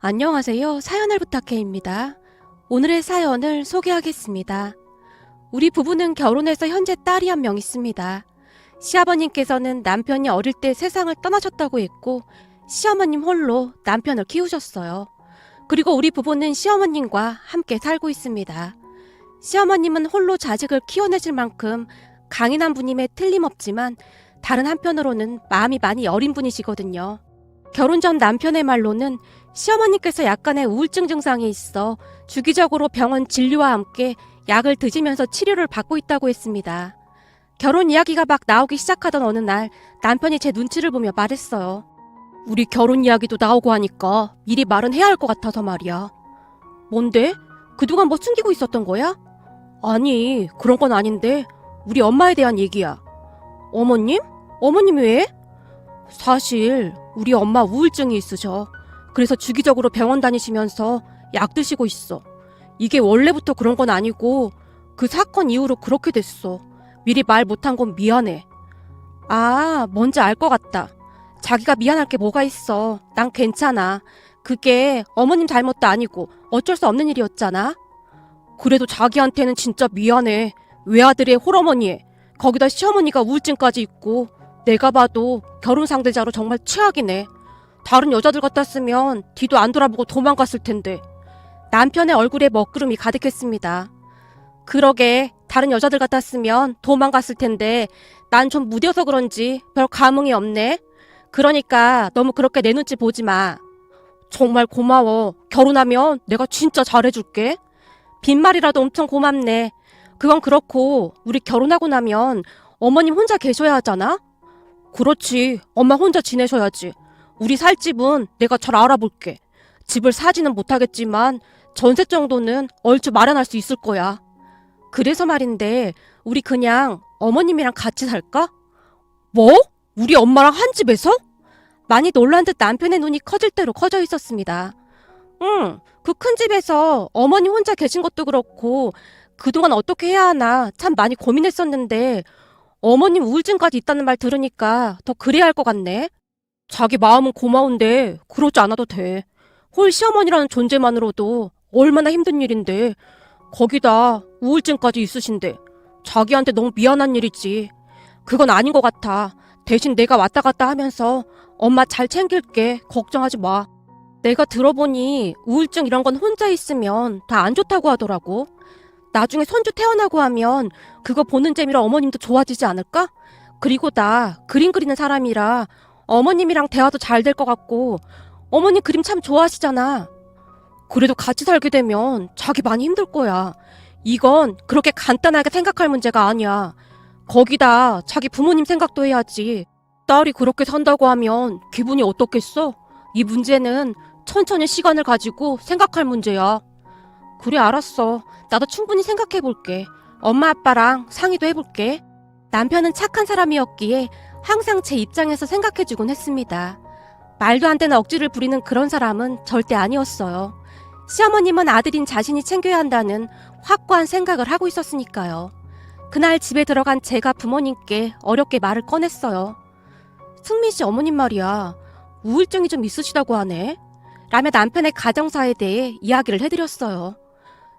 안녕하세요. 사연을 부탁해입니다. 오늘의 사연을 소개하겠습니다. 우리 부부는 결혼해서 현재 딸이 한 명 있습니다. 시아버님께서는 남편이 어릴 때 세상을 떠나셨다고 했고 시어머님 홀로 남편을 키우셨어요. 그리고 우리 부부는 시어머님과 함께 살고 있습니다. 시어머님은 홀로 자식을 키워내실 만큼 강인한 분임에 틀림없지만 다른 한편으로는 마음이 많이 여린 분이시거든요. 결혼 전 남편의 말로는 시어머니께서 약간의 우울증 증상이 있어 주기적으로 병원 진료와 함께 약을 드시면서 치료를 받고 있다고 했습니다. 결혼 이야기가 막 나오기 시작하던 어느 날 남편이 제 눈치를 보며 말했어요. 우리 결혼 이야기도 나오고 하니까 미리 말은 해야 할 것 같아서 말이야. 뭔데? 그동안 뭐 숨기고 있었던 거야? 아니, 그런 건 아닌데 우리 엄마에 대한 얘기야. 어머님? 어머님 왜? 사실 우리 엄마 우울증이 있으셔. 그래서 주기적으로 병원 다니시면서 약 드시고 있어. 이게 원래부터 그런 건 아니고 그 사건 이후로 그렇게 됐어. 미리 말 못한 건 미안해. 아, 뭔지 알 것 같다. 자기가 미안할 게 뭐가 있어. 난 괜찮아. 그게 어머님 잘못도 아니고 어쩔 수 없는 일이었잖아. 그래도 자기한테는 진짜 미안해. 외아들의 홀어머니에 거기다 시어머니가 우울증까지 있고 내가 봐도 결혼 상대자로 정말 최악이네. 다른 여자들 같았으면 뒤도 안 돌아보고 도망갔을 텐데. 남편의 얼굴에 먹구름이 가득했습니다. 그러게 다른 여자들 같았으면 도망갔을 텐데 난 좀 무뎌서 그런지 별 감흥이 없네. 그러니까 너무 그렇게 내 눈치 보지 마. 정말 고마워. 결혼하면 내가 진짜 잘해줄게. 빈말이라도 엄청 고맙네. 그건 그렇고 우리 결혼하고 나면 어머님 혼자 계셔야 하잖아? 그렇지. 엄마 혼자 지내셔야지. 우리 살 집은 내가 잘 알아볼게. 집을 사지는 못하겠지만 전세 정도는 얼추 마련할 수 있을 거야. 그래서 말인데 우리 그냥 어머님이랑 같이 살까? 뭐? 우리 엄마랑 한 집에서? 많이 놀란 듯 남편의 눈이 커질 대로 커져 있었습니다. 응, 그 큰 집에서 어머니 혼자 계신 것도 그렇고 그동안 어떻게 해야 하나 참 많이 고민했었는데 어머님 우울증까지 있다는 말 들으니까 더 그래야 할 것 같네. 자기 마음은 고마운데 그러지 않아도 돼. 홀 시어머니라는 존재만으로도 얼마나 힘든 일인데 거기다 우울증까지 있으신데 자기한테 너무 미안한 일이지. 그건 아닌 것 같아. 대신 내가 왔다 갔다 하면서 엄마 잘 챙길게. 걱정하지 마. 내가 들어보니 우울증 이런 건 혼자 있으면 다 안 좋다고 하더라고. 나중에 손주 태어나고 하면 그거 보는 재미로 어머님도 좋아지지 않을까? 그리고 나 그림 그리는 사람이라 어머님이랑 대화도 잘 될 것 같고 어머님 그림 참 좋아하시잖아. 그래도 같이 살게 되면 자기 많이 힘들 거야. 이건 그렇게 간단하게 생각할 문제가 아니야. 거기다 자기 부모님 생각도 해야지. 딸이 그렇게 산다고 하면 기분이 어떻겠어? 이 문제는 천천히 시간을 가지고 생각할 문제야. 그래, 알았어. 나도 충분히 생각해볼게. 엄마 아빠랑 상의도 해볼게. 남편은 착한 사람이었기에 항상 제 입장에서 생각해주곤 했습니다. 말도 안 되는 억지를 부리는 그런 사람은 절대 아니었어요. 시어머님은 아들인 자신이 챙겨야 한다는 확고한 생각을 하고 있었으니까요. 그날 집에 들어간 제가 부모님께 어렵게 말을 꺼냈어요. 승민 씨 어머님 말이야. 우울증이 좀 있으시다고 하네. 라며 남편의 가정사에 대해 이야기를 해드렸어요.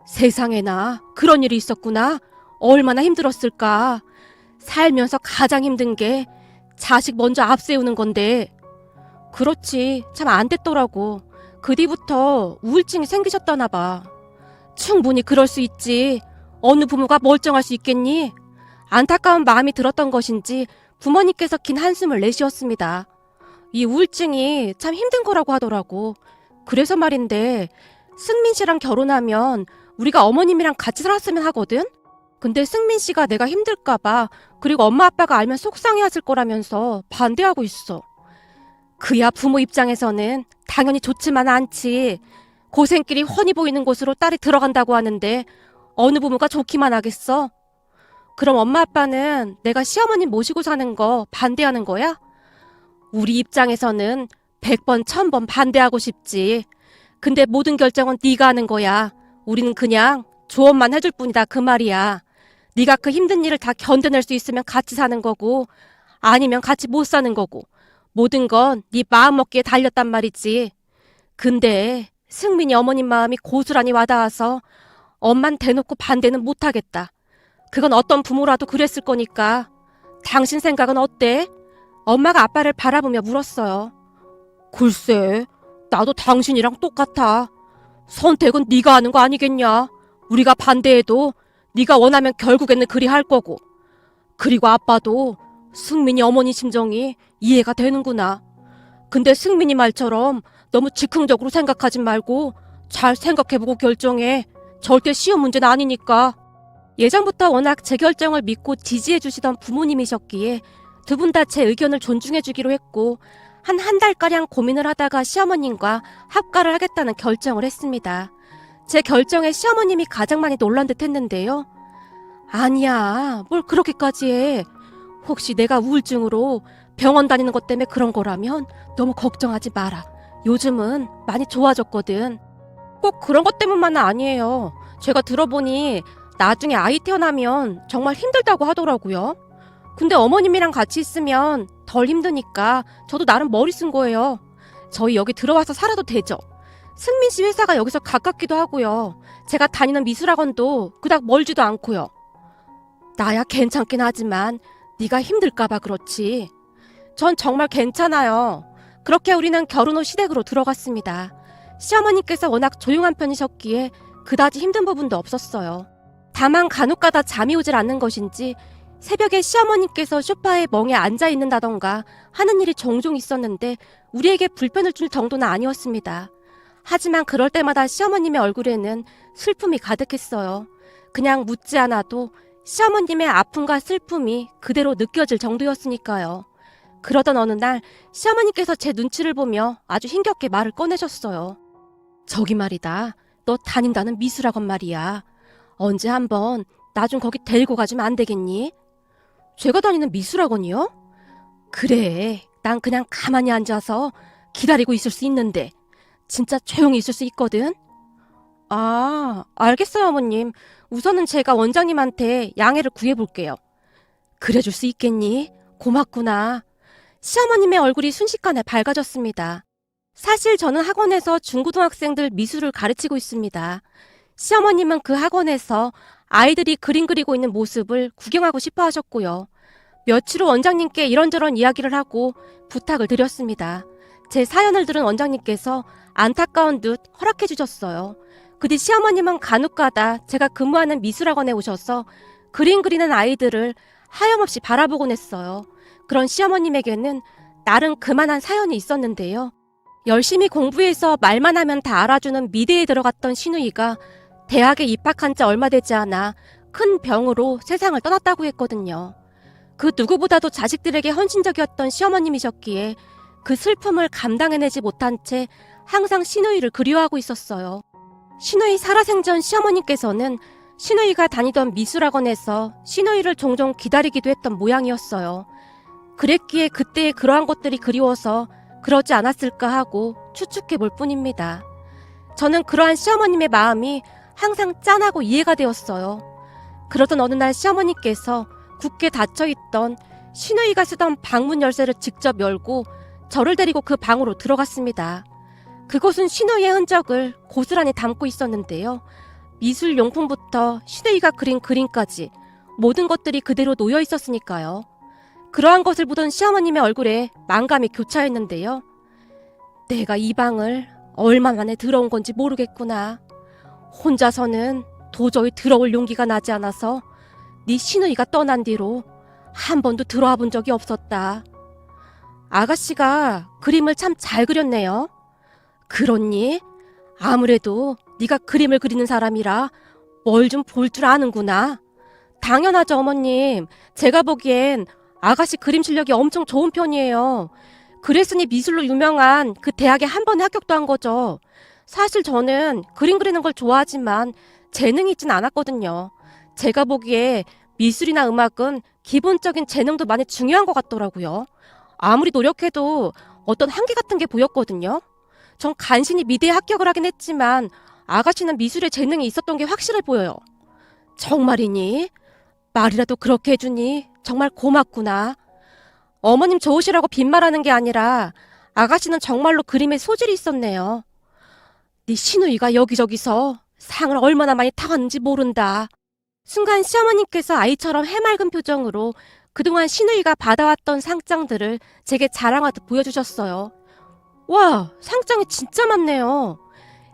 세상에나 그런 일이 있었구나. 얼마나 힘들었을까. 살면서 가장 힘든 게 자식 먼저 앞세우는 건데. 그렇지. 참 안 됐더라고. 그 뒤부터 우울증이 생기셨다나 봐. 충분히 그럴 수 있지. 어느 부모가 멀쩡할 수 있겠니? 안타까운 마음이 들었던 것인지 부모님께서 긴 한숨을 내쉬었습니다. 이 우울증이 참 힘든 거라고 하더라고. 그래서 말인데 승민 씨랑 결혼하면 우리가 어머님이랑 같이 살았으면 하거든? 근데 승민 씨가 내가 힘들까봐 그리고 엄마 아빠가 알면 속상해하실 거라면서 반대하고 있어. 그야 부모 입장에서는 당연히 좋지만 않지. 고생길이 훤히 보이는 곳으로 딸이 들어간다고 하는데 어느 부모가 좋기만 하겠어? 그럼 엄마 아빠는 내가 시어머님 모시고 사는 거 반대하는 거야? 우리 입장에서는 100번 1000번 반대하고 싶지. 근데 모든 결정은 네가 하는 거야. 우리는 그냥 조언만 해줄 뿐이다 그 말이야. 네가 그 힘든 일을 다 견뎌낼 수 있으면 같이 사는 거고 아니면 같이 못 사는 거고 모든 건 네 마음먹기에 달렸단 말이지. 근데 승민이 어머님 마음이 고스란히 와닿아서 엄만 대놓고 반대는 못하겠다. 그건 어떤 부모라도 그랬을 거니까. 당신 생각은 어때? 엄마가 아빠를 바라보며 물었어요. 글쎄, 나도 당신이랑 똑같아. 선택은 네가 하는 거 아니겠냐. 우리가 반대해도 네가 원하면 결국에는 그리 할 거고. 그리고 아빠도 승민이 어머니 심정이 이해가 되는구나. 근데 승민이 말처럼 너무 즉흥적으로 생각하지 말고 잘 생각해보고 결정해. 절대 쉬운 문제는 아니니까. 예전부터 워낙 제 결정을 믿고 지지해주시던 부모님이셨기에 두 분 다 제 의견을 존중해주기로 했고 한 달가량 고민을 하다가 시어머님과 합가를 하겠다는 결정을 했습니다. 제 결정에 시어머님이 가장 많이 놀란 듯 했는데요. 아니야, 뭘 그렇게까지 해. 혹시 내가 우울증으로 병원 다니는 것 때문에 그런 거라면 너무 걱정하지 마라. 요즘은 많이 좋아졌거든. 꼭 그런 것 때문만은 아니에요. 제가 들어보니 나중에 아이 태어나면 정말 힘들다고 하더라고요. 근데 어머님이랑 같이 있으면 덜 힘드니까 저도 나름 머리 쓴 거예요. 저희 여기 들어와서 살아도 되죠. 승민 씨 회사가 여기서 가깝기도 하고요. 제가 다니는 미술학원도 그닥 멀지도 않고요. 나야 괜찮긴 하지만 네가 힘들까봐 그렇지. 전 정말 괜찮아요. 그렇게 우리는 결혼 후 시댁으로 들어갔습니다. 시어머님께서 워낙 조용한 편이셨기에 그다지 힘든 부분도 없었어요. 다만 간혹가다 잠이 오질 않는 것인지 새벽에 시어머님께서 소파에 멍에 앉아 있는다던가 하는 일이 종종 있었는데 우리에게 불편을 줄 정도는 아니었습니다. 하지만 그럴 때마다 시어머님의 얼굴에는 슬픔이 가득했어요. 그냥 묻지 않아도 시어머님의 아픔과 슬픔이 그대로 느껴질 정도였으니까요. 그러던 어느 날 시어머님께서 제 눈치를 보며 아주 힘겹게 말을 꺼내셨어요. 저기 말이다. 너 다닌다는 미술학원 말이야. 언제 한번 나 좀 거기 데리고 가주면 안 되겠니? 제가 다니는 미술학원이요? 그래, 난 그냥 가만히 앉아서 기다리고 있을 수 있는데 진짜 조용히 있을 수 있거든? 아, 알겠어요 어머님. 우선은 제가 원장님한테 양해를 구해볼게요. 그래줄 수 있겠니? 고맙구나. 시어머님의 얼굴이 순식간에 밝아졌습니다. 사실 저는 학원에서 중고등학생들 미술을 가르치고 있습니다. 시어머님은 그 학원에서 아이들이 그림 그리고 있는 모습을 구경하고 싶어 하셨고요. 며칠 후 원장님께 이런저런 이야기를 하고 부탁을 드렸습니다. 제 사연을 들은 원장님께서 안타까운 듯 허락해 주셨어요. 그 뒤 시어머님은 간혹가다 제가 근무하는 미술학원에 오셔서 그림 그리는 아이들을 하염없이 바라보곤 했어요. 그런 시어머님에게는 나름 그만한 사연이 있었는데요. 열심히 공부해서 말만 하면 다 알아주는 미대에 들어갔던 신우이가 대학에 입학한 지 얼마 되지 않아 큰 병으로 세상을 떠났다고 했거든요. 그 누구보다도 자식들에게 헌신적이었던 시어머님이셨기에 그 슬픔을 감당해내지 못한 채 항상 신우이를 그리워하고 있었어요. 신우이 살아생전 시어머님께서는 신우이가 다니던 미술학원에서 신우이를 종종 기다리기도 했던 모양이었어요. 그랬기에 그때의 그러한 것들이 그리워서 그러지 않았을까 하고 추측해 볼 뿐입니다. 저는 그러한 시어머님의 마음이 항상 짠하고 이해가 되었어요. 그러던 어느 날 시어머니께서 굳게 닫혀있던 신우이가 쓰던 방문 열쇠를 직접 열고 저를 데리고 그 방으로 들어갔습니다. 그곳은 신우이의 흔적을 고스란히 담고 있었는데요. 미술용품부터 신우이가 그린 그림까지 모든 것들이 그대로 놓여 있었으니까요. 그러한 것을 보던 시어머님의 얼굴에 만감이 교차했는데요. 내가 이 방을 얼마 만에 들어온 건지 모르겠구나. 혼자서는 도저히 들어올 용기가 나지 않아서 네 신우이가 떠난 뒤로 한 번도 들어와 본 적이 없었다. 아가씨가 그림을 참 잘 그렸네요. 그렇니? 아무래도 네가 그림을 그리는 사람이라 뭘 좀 볼 줄 아는구나. 당연하죠 어머님. 제가 보기엔 아가씨 그림 실력이 엄청 좋은 편이에요. 그랬으니 미술로 유명한 그 대학에 한 번에 합격도 한 거죠. 사실 저는 그림 그리는 걸 좋아하지만 재능이 있진 않았거든요. 제가 보기에 미술이나 음악은 기본적인 재능도 많이 중요한 것 같더라고요. 아무리 노력해도 어떤 한계 같은 게 보였거든요. 전 간신히 미대에 합격을 하긴 했지만 아가씨는 미술에 재능이 있었던 게 확실해 보여요. 정말이니? 말이라도 그렇게 해주니 정말 고맙구나. 어머님 좋으시라고 빈말하는 게 아니라 아가씨는 정말로 그림에 소질이 있었네요. 네 시누이가 여기저기서 상을 얼마나 많이 타왔는지 모른다. 순간 시어머님께서 아이처럼 해맑은 표정으로 그동안 시누이가 받아왔던 상장들을 제게 자랑하듯 보여주셨어요. 와, 상장이 진짜 많네요.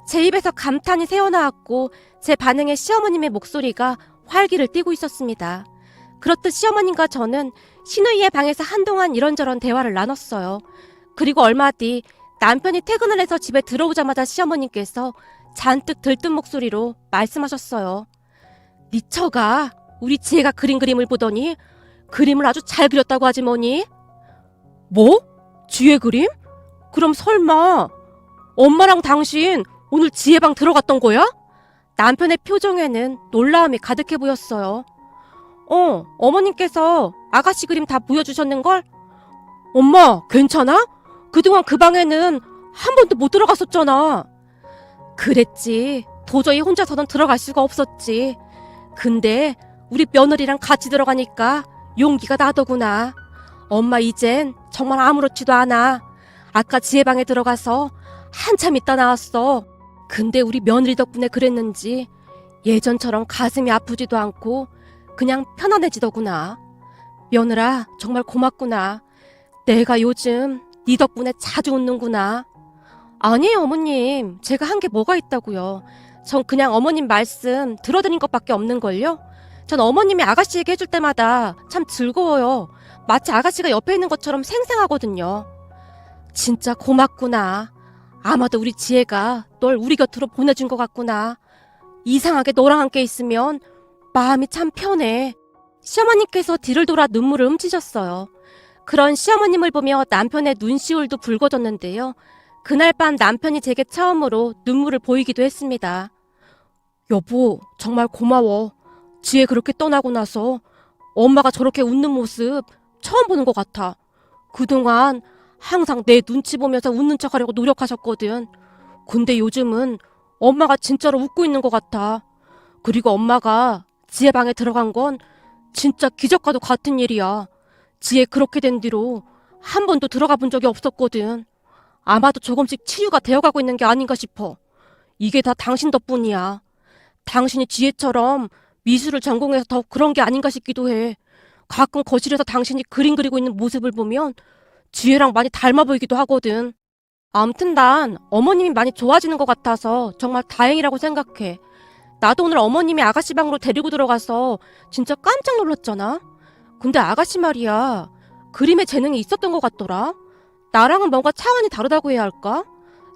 제 입에서 감탄이 새어나왔고 제 반응에 시어머님의 목소리가 활기를 띠고 있었습니다. 그렇듯 시어머님과 저는 시누이의 방에서 한동안 이런저런 대화를 나눴어요. 그리고 얼마 뒤 남편이 퇴근을 해서 집에 들어오자마자 시어머님께서 잔뜩 들뜬 목소리로 말씀하셨어요. 니 처가 우리 지혜가 그린 그림을 보더니 그림을 아주 잘 그렸다고 하지 뭐니? 뭐? 지혜 그림? 그럼 설마 엄마랑 당신 오늘 지혜 방 들어갔던 거야? 남편의 표정에는 놀라움이 가득해 보였어요. 어머님께서 아가씨 그림 다 보여주셨는걸? 엄마, 괜찮아? 그동안 그 방에는 한 번도 못 들어갔었잖아. 그랬지. 도저히 혼자서는 들어갈 수가 없었지. 근데 우리 며느리랑 같이 들어가니까 용기가 나더구나. 엄마 이젠 정말 아무렇지도 않아. 아까 지혜 방에 들어가서 한참 있다 나왔어. 근데 우리 며느리 덕분에 그랬는지 예전처럼 가슴이 아프지도 않고 그냥 편안해지더구나. 며느라 정말 고맙구나. 내가 요즘 네 덕분에 자주 웃는구나. 아니에요 어머님. 제가 한 게 뭐가 있다고요. 전 그냥 어머님 말씀 들어드린 것밖에 없는걸요. 전 어머님이 아가씨 얘기해줄 때마다 참 즐거워요. 마치 아가씨가 옆에 있는 것처럼 생생하거든요. 진짜 고맙구나. 아마도 우리 지혜가 널 우리 곁으로 보내준 것 같구나. 이상하게 너랑 함께 있으면 마음이 참 편해. 시어머님께서 뒤를 돌아 눈물을 훔치셨어요. 그런 시어머님을 보며 남편의 눈시울도 붉어졌는데요. 그날 밤 남편이 제게 처음으로 눈물을 보이기도 했습니다. 여보, 정말 고마워. 지혜 그렇게 떠나고 나서 엄마가 저렇게 웃는 모습 처음 보는 것 같아. 그동안 항상 내 눈치 보면서 웃는 척하려고 노력하셨거든. 근데 요즘은 엄마가 진짜로 웃고 있는 것 같아. 그리고 엄마가 지혜 방에 들어간 건 진짜 기적과도 같은 일이야. 지혜 그렇게 된 뒤로 한 번도 들어가 본 적이 없었거든. 아마도 조금씩 치유가 되어가고 있는 게 아닌가 싶어. 이게 다 당신 덕분이야. 당신이 지혜처럼 미술을 전공해서 더 그런 게 아닌가 싶기도 해. 가끔 거실에서 당신이 그림 그리고 있는 모습을 보면 지혜랑 많이 닮아 보이기도 하거든. 아무튼 난 어머님이 많이 좋아지는 것 같아서 정말 다행이라고 생각해. 나도 오늘 어머님이 아가씨 방으로 데리고 들어가서 진짜 깜짝 놀랐잖아. 근데 아가씨 말이야. 그림에 재능이 있었던 것 같더라. 나랑은 뭔가 차원이 다르다고 해야 할까?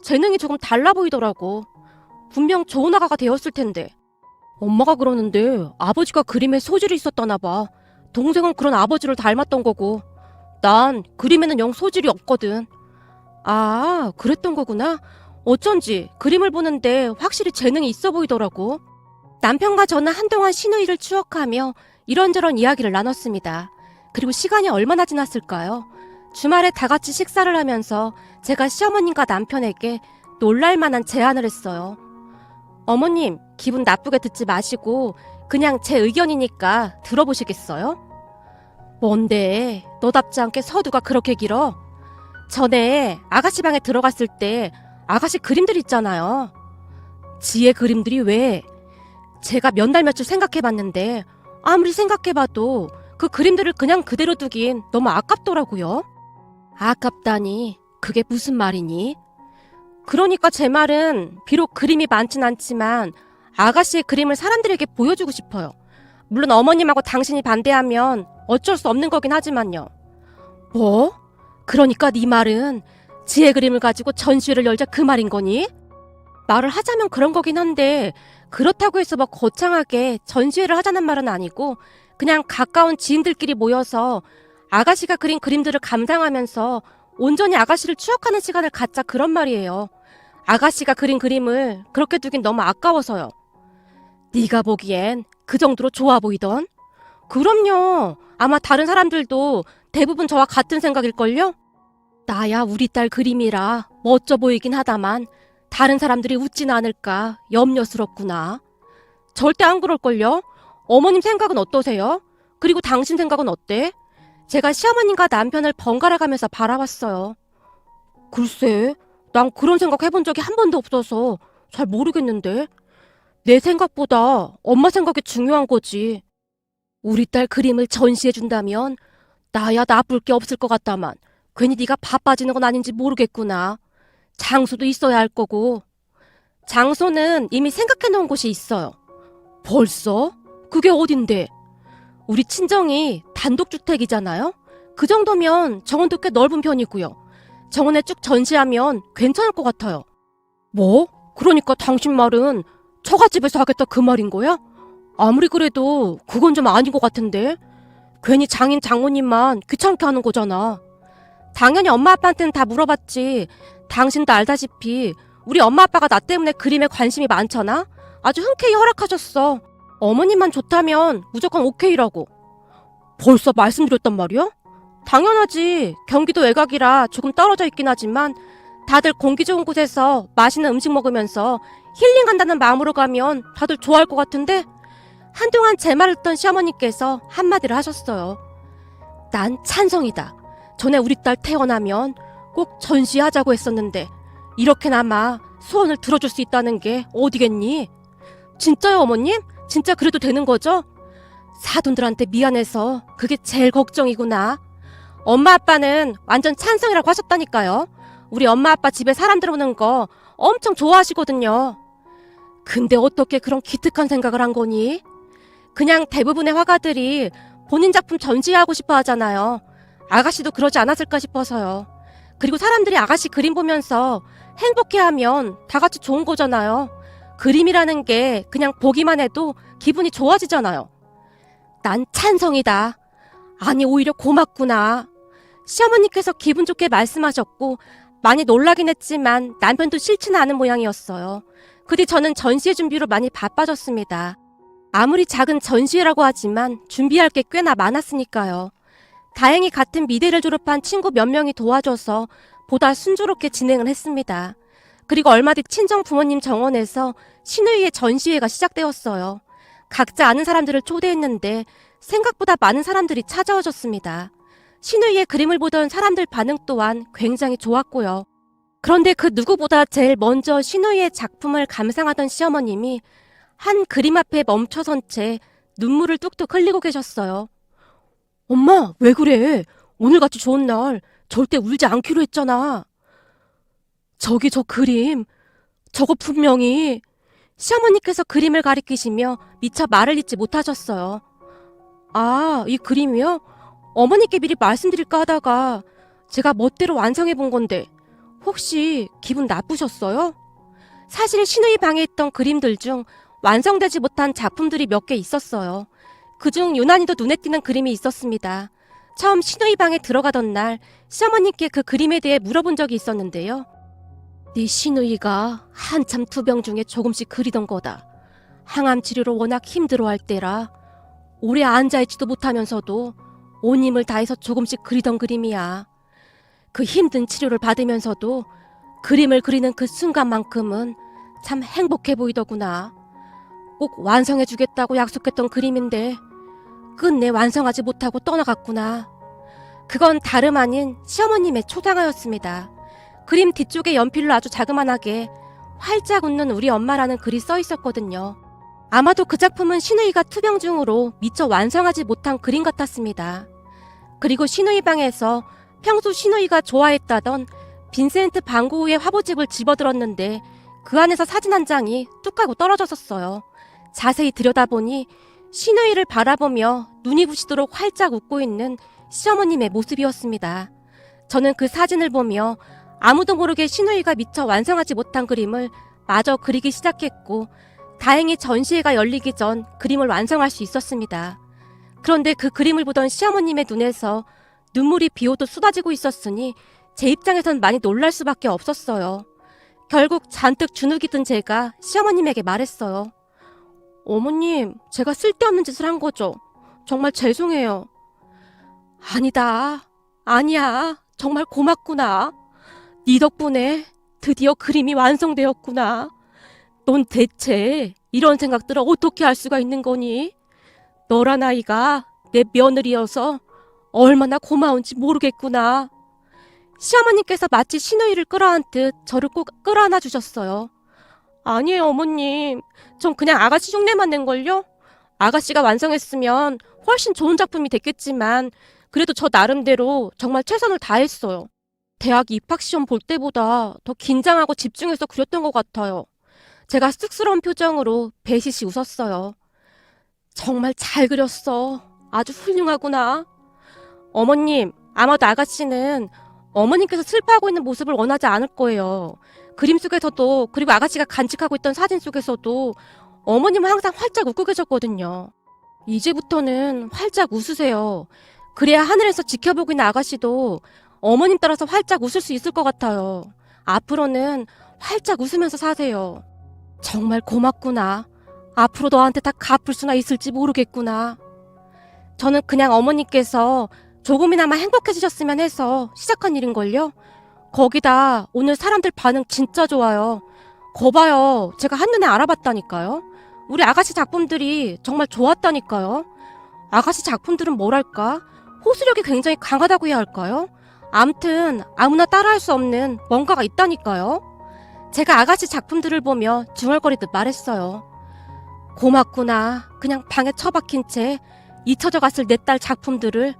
재능이 조금 달라 보이더라고. 분명 좋은 아가가 되었을 텐데. 엄마가 그러는데 아버지가 그림에 소질이 있었다나 봐. 동생은 그런 아버지를 닮았던 거고. 난 그림에는 영 소질이 없거든. 아, 그랬던 거구나. 어쩐지 그림을 보는데 확실히 재능이 있어 보이더라고. 남편과 저는 한동안 시누이를 추억하며 이런저런 이야기를 나눴습니다. 그리고 시간이 얼마나 지났을까요? 주말에 다 같이 식사를 하면서 제가 시어머님과 남편에게 놀랄만한 제안을 했어요. 어머님, 기분 나쁘게 듣지 마시고 그냥 제 의견이니까 들어보시겠어요? 뭔데? 너답지 않게 서두가 그렇게 길어? 전에 아가씨 방에 들어갔을 때 아가씨 그림들 있잖아요. 지혜 그림들이 왜? 제가 몇 날 며칠 생각해봤는데 아무리 생각해봐도 그 그림들을 그냥 그대로 두긴 너무 아깝더라고요. 아깝다니 그게 무슨 말이니? 그러니까 제 말은 비록 그림이 많진 않지만 아가씨의 그림을 사람들에게 보여주고 싶어요. 물론 어머님하고 당신이 반대하면 어쩔 수 없는 거긴 하지만요. 뭐? 그러니까 네 말은 지혜 그림을 가지고 전시회를 열자 그 말인 거니? 말을 하자면 그런 거긴 한데 그렇다고 해서 막 거창하게 전시회를 하자는 말은 아니고 그냥 가까운 지인들끼리 모여서 아가씨가 그린 그림들을 감상하면서 온전히 아가씨를 추억하는 시간을 갖자 그런 말이에요. 아가씨가 그린 그림을 그렇게 두긴 너무 아까워서요. 네가 보기엔 그 정도로 좋아 보이던? 그럼요. 아마 다른 사람들도 대부분 저와 같은 생각일걸요? 나야 우리 딸 그림이라 멋져 보이긴 하다만 다른 사람들이 웃진 않을까 염려스럽구나. 절대 안 그럴걸요? 어머님 생각은 어떠세요? 그리고 당신 생각은 어때? 제가 시어머님과 남편을 번갈아 가면서 바라봤어요. 글쎄, 난 그런 생각 해본 적이 한 번도 없어서 잘 모르겠는데. 내 생각보다 엄마 생각이 중요한 거지. 우리 딸 그림을 전시해준다면 나야 나쁠 게 없을 것 같다만 괜히 네가 바빠지는 건 아닌지 모르겠구나. 장소도 있어야 할 거고. 장소는 이미 생각해놓은 곳이 있어요. 벌써? 그게 어딘데? 우리 친정이 단독주택이잖아요? 그 정도면 정원도 꽤 넓은 편이고요. 정원에 쭉 전시하면 괜찮을 것 같아요. 뭐? 그러니까 당신 말은 처갓집에서 하겠다 그 말인 거야? 아무리 그래도 그건 좀 아닌 것 같은데? 괜히 장인 장모님만 귀찮게 하는 거잖아. 당연히 엄마 아빠한테는 다 물어봤지. 당신도 알다시피 우리 엄마 아빠가 나 때문에 그림에 관심이 많잖아? 아주 흔쾌히 허락하셨어. 어머님만 좋다면 무조건 오케이라고. 벌써 말씀드렸단 말이야? 당연하지. 경기도 외곽이라 조금 떨어져 있긴 하지만 다들 공기 좋은 곳에서 맛있는 음식 먹으면서 힐링한다는 마음으로 가면 다들 좋아할 것 같은데 한동안 제 말을 듣던 시어머니께서 한마디를 하셨어요. 난 찬성이다. 전에 우리 딸 태어나면 꼭 전시하자고 했었는데 이렇게나마 소원을 들어줄 수 있다는 게 어디겠니? 진짜요, 어머님? 진짜 그래도 되는 거죠? 사돈들한테 미안해서 그게 제일 걱정이구나. 엄마 아빠는 완전 찬성이라고 하셨다니까요. 우리 엄마 아빠 집에 사람 들어오는 거 엄청 좋아하시거든요. 근데 어떻게 그런 기특한 생각을 한 거니? 그냥 대부분의 화가들이 본인 작품 전시하고 싶어 하잖아요. 아가씨도 그러지 않았을까 싶어서요. 그리고 사람들이 아가씨 그림 보면서 행복해하면 다 같이 좋은 거잖아요. 그림이라는 게 그냥 보기만 해도 기분이 좋아지잖아요. 난 찬성이다. 아니 오히려 고맙구나. 시어머니께서 기분 좋게 말씀하셨고 많이 놀라긴 했지만 남편도 싫지는 않은 모양이었어요. 그 뒤 저는 전시회 준비로 많이 바빠졌습니다. 아무리 작은 전시회라고 하지만 준비할 게 꽤나 많았으니까요. 다행히 같은 미대를 졸업한 친구 몇 명이 도와줘서 보다 순조롭게 진행을 했습니다. 그리고 얼마 뒤 친정 부모님 정원에서 신우이의 전시회가 시작되었어요. 각자 아는 사람들을 초대했는데 생각보다 많은 사람들이 찾아오셨습니다. 신우이의 그림을 보던 사람들 반응 또한 굉장히 좋았고요. 그런데 그 누구보다 제일 먼저 신우이의 작품을 감상하던 시어머님이 한 그림 앞에 멈춰선 채 눈물을 뚝뚝 흘리고 계셨어요. 엄마, 왜 그래? 오늘같이 좋은 날 절대 울지 않기로 했잖아. 저기 저 그림, 저거 분명히 시어머니께서 그림을 가리키시며 미처 말을 잇지 못하셨어요. 아, 이 그림이요? 어머니께 미리 말씀드릴까 하다가 제가 멋대로 완성해 본 건데 혹시 기분 나쁘셨어요? 사실 신우이 방에 있던 그림들 중 완성되지 못한 작품들이 몇 개 있었어요. 그중 유난히도 눈에 띄는 그림이 있었습니다. 처음 신우이 방에 들어가던 날 시어머니께 그 그림에 대해 물어본 적이 있었는데요. 네 신우이가 한참 투병 중에 조금씩 그리던 거다. 항암 치료로 워낙 힘들어할 때라 오래 앉아있지도 못하면서도 온 힘을 다해서 조금씩 그리던 그림이야. 그 힘든 치료를 받으면서도 그림을 그리는 그 순간만큼은 참 행복해 보이더구나. 꼭 완성해주겠다고 약속했던 그림인데 끝내 완성하지 못하고 떠나갔구나. 그건 다름 아닌 시어머님의 초상화였습니다. 그림 뒤쪽에 연필로 아주 자그만하게 활짝 웃는 우리 엄마라는 글이 써 있었거든요. 아마도 그 작품은 신우이가 투병 중으로 미처 완성하지 못한 그림 같았습니다. 그리고 신우이 방에서 평소 신우이가 좋아했다던 빈센트 반 고흐의 화보집을 집어들었는데 그 안에서 사진 한 장이 뚝 하고 떨어졌었어요. 자세히 들여다보니 신우이를 바라보며 눈이 부시도록 활짝 웃고 있는 시어머님의 모습이었습니다. 저는 그 사진을 보며 아무도 모르게 신우이가 미처 완성하지 못한 그림을 마저 그리기 시작했고 다행히 전시회가 열리기 전 그림을 완성할 수 있었습니다. 그런데 그 그림을 보던 시어머님의 눈에서 눈물이 비오듯 쏟아지고 있었으니 제 입장에선 많이 놀랄 수밖에 없었어요. 결국 잔뜩 주눅이 든 제가 시어머님에게 말했어요. 어머님, 제가 쓸데없는 짓을 한 거죠. 정말 죄송해요. 아니다. 아니야. 정말 고맙구나. 네 덕분에 드디어 그림이 완성되었구나. 넌 대체 이런 생각들을 어떻게 할 수가 있는 거니? 너란 아이가 내 며느리여서 얼마나 고마운지 모르겠구나. 시어머니께서 마치 신우이를 끌어안듯 저를 꼭 끌어안아 주셨어요. 아니에요, 어머님. 전 그냥 아가씨 흉내만 낸걸요? 아가씨가 완성했으면 훨씬 좋은 작품이 됐겠지만 그래도 저 나름대로 정말 최선을 다했어요. 대학 입학 시험 볼 때보다 더 긴장하고 집중해서 그렸던 것 같아요. 제가 쑥스러운 표정으로 배시시 웃었어요. 정말 잘 그렸어. 아주 훌륭하구나. 어머님, 아마도 아가씨는 어머님께서 슬퍼하고 있는 모습을 원하지 않을 거예요. 그림 속에서도, 그리고 아가씨가 간직하고 있던 사진 속에서도 어머님은 항상 활짝 웃고 계셨거든요. 이제부터는 활짝 웃으세요. 그래야 하늘에서 지켜보고 있는 아가씨도 어머님 따라서 활짝 웃을 수 있을 것 같아요. 앞으로는 활짝 웃으면서 사세요. 정말 고맙구나. 앞으로 너한테 다 갚을 수나 있을지 모르겠구나. 저는 그냥 어머니께서 조금이나마 행복해지셨으면 해서 시작한 일인걸요. 거기다 오늘 사람들 반응 진짜 좋아요. 거봐요. 제가 한눈에 알아봤다니까요. 우리 아가씨 작품들이 정말 좋았다니까요. 아가씨 작품들은 뭐랄까? 호소력이 굉장히 강하다고 해야 할까요? 암튼 아무나 따라할 수 없는 뭔가가 있다니까요. 제가 아가씨 작품들을 보며 중얼거리듯 말했어요. 고맙구나. 그냥 방에 처박힌 채 잊혀져 갔을 내 딸 작품들을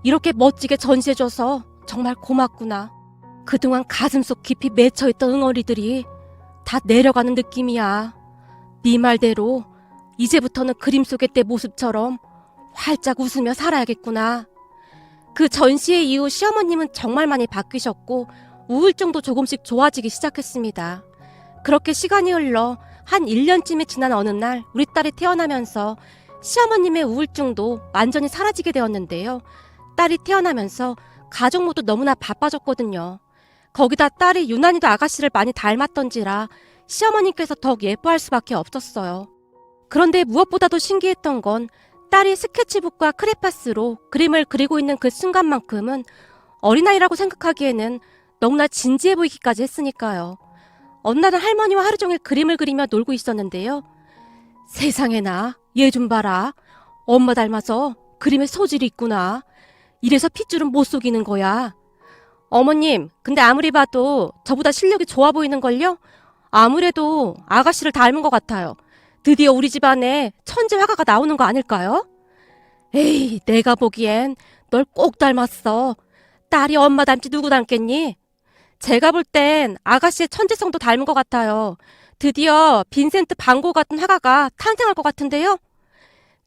이렇게 멋지게 전시해줘서 정말 고맙구나. 그동안 가슴속 깊이 맺혀있던 응어리들이 다 내려가는 느낌이야. 네 말대로 이제부터는 그림 속의 때 모습처럼 활짝 웃으며 살아야겠구나. 그 전시회 이후 시어머님은 정말 많이 바뀌셨고 우울증도 조금씩 좋아지기 시작했습니다. 그렇게 시간이 흘러 한 1년쯤이 지난 어느 날 우리 딸이 태어나면서 시어머님의 우울증도 완전히 사라지게 되었는데요. 딸이 태어나면서 가족 모두 너무나 바빠졌거든요. 거기다 딸이 유난히도 아가씨를 많이 닮았던지라 시어머님께서 더욱 예뻐할 수밖에 없었어요. 그런데 무엇보다도 신기했던 건 딸이 스케치북과 크레파스로 그림을 그리고 있는 그 순간만큼은 어린아이라고 생각하기에는 너무나 진지해 보이기까지 했으니까요. 어느 날은 할머니와 하루 종일 그림을 그리며 놀고 있었는데요. 세상에나, 얘 좀 봐라. 엄마 닮아서 그림에 소질이 있구나. 이래서 핏줄은 못 속이는 거야. 어머님, 근데 아무리 봐도 저보다 실력이 좋아 보이는걸요? 아무래도 아가씨를 닮은 것 같아요. 드디어 우리 집안에 천재 화가가 나오는 거 아닐까요? 에이, 내가 보기엔 널 꼭 닮았어. 딸이 엄마 닮지 누구 닮겠니? 제가 볼 땐 아가씨의 천재성도 닮은 것 같아요. 드디어 빈센트 반 고흐 같은 화가가 탄생할 것 같은데요?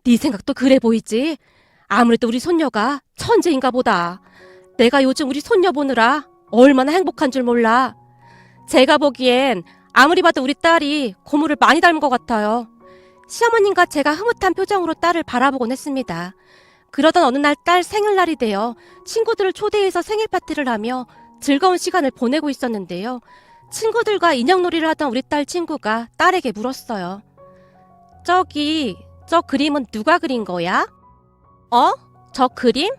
네 생각도 그래 보이지? 아무래도 우리 손녀가 천재인가 보다. 내가 요즘 우리 손녀 보느라 얼마나 행복한 줄 몰라. 제가 보기엔 아무리 봐도 우리 딸이 고모를 많이 닮은 것 같아요. 시어머님과 제가 흐뭇한 표정으로 딸을 바라보곤 했습니다. 그러던 어느 날 딸 생일날이 되어 친구들을 초대해서 생일 파티를 하며 즐거운 시간을 보내고 있었는데요. 친구들과 인형놀이를 하던 우리 딸 친구가 딸에게 물었어요. 저기, 저 그림은 누가 그린 거야? 어? 저 그림?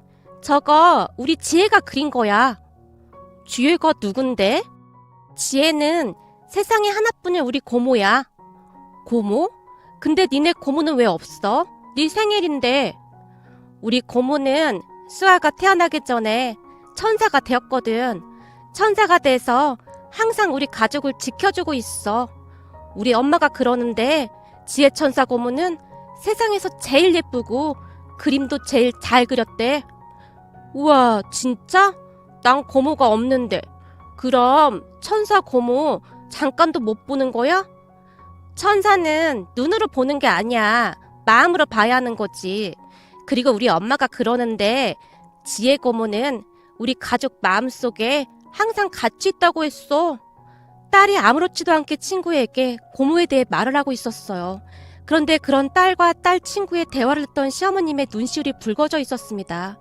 저거 우리 지혜가 그린 거야. 지혜가 누군데? 지혜는 세상에 하나뿐인 우리 고모야. 고모? 근데 니네 고모는 왜 없어? 네 생일인데. 우리 고모는 수아가 태어나기 전에 천사가 되었거든. 천사가 돼서 항상 우리 가족을 지켜주고 있어. 우리 엄마가 그러는데 지혜 천사 고모는 세상에서 제일 예쁘고 그림도 제일 잘 그렸대. 우와, 진짜? 난 고모가 없는데. 그럼 천사 고모 잠깐도 못 보는 거야? 천사는 눈으로 보는 게 아니야. 마음으로 봐야 하는 거지. 그리고 우리 엄마가 그러는데 지혜 고모는 우리 가족 마음속에 항상 같이 있다고 했어. 딸이 아무렇지도 않게 친구에게 고모에 대해 말을 하고 있었어요. 그런데 그런 딸과 딸 친구의 대화를 듣던 시어머님의 눈시울이 붉어져 있었습니다.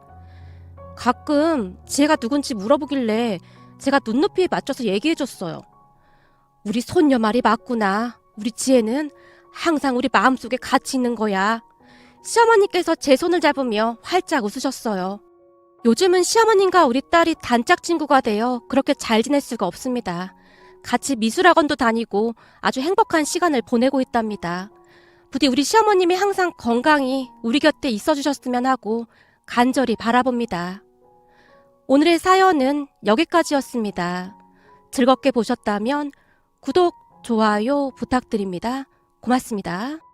가끔 지혜가 누군지 물어보길래 제가 눈높이에 맞춰서 얘기해줬어요. 우리 손녀 말이 맞구나. 우리 지혜는 항상 우리 마음속에 같이 있는 거야. 시어머니께서 제 손을 잡으며 활짝 웃으셨어요. 요즘은 시어머님과 우리 딸이 단짝 친구가 되어 그렇게 잘 지낼 수가 없습니다. 같이 미술학원도 다니고 아주 행복한 시간을 보내고 있답니다. 부디 우리 시어머님이 항상 건강히 우리 곁에 있어주셨으면 하고 간절히 바라봅니다. 오늘의 사연은 여기까지였습니다. 즐겁게 보셨다면 구독, 좋아요 부탁드립니다. 고맙습니다.